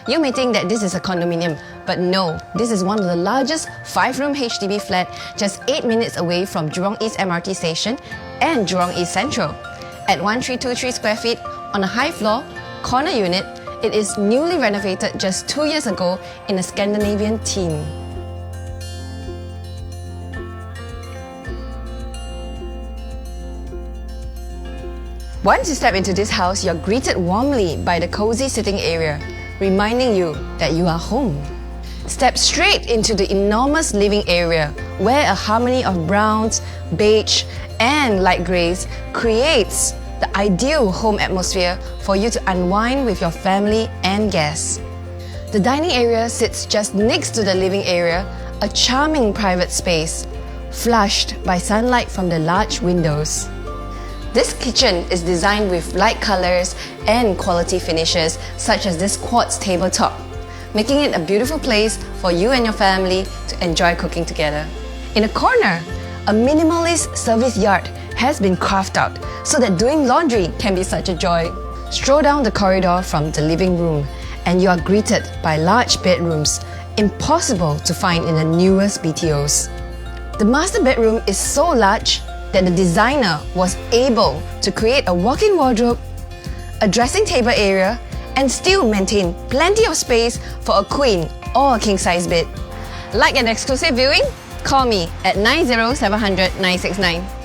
You may think that this is a condominium, but no, this is one of the largest 5-room HDB flat just 8 minutes away from Jurong East MRT station and Jurong East Central. At 1323 square feet on a high floor, corner unit, it is newly renovated just 2 years ago in a Scandinavian theme. Once you step into this house, you're greeted warmly by the cozy sitting area, reminding you that you are home. Step straight into the enormous living area, where a harmony of browns, beige, and light greys creates the ideal home atmosphere for you to unwind with your family and guests. The dining area sits just next to the living area, a charming private space, flushed by sunlight from the large windows. This kitchen is designed with light colors and quality finishes such as this quartz tabletop, making it a beautiful place for you and your family to enjoy cooking together. In a corner, a minimalist service yard has been carved out so that doing laundry can be such a joy. Stroll down the corridor from the living room and you are greeted by large bedrooms, impossible to find in the newest BTOs. The master bedroom is so large that the designer was able to create a walk-in wardrobe, a dressing table area, and still maintain plenty of space for a queen or a king-size bed. Like an exclusive viewing? Call me at 90 700 969.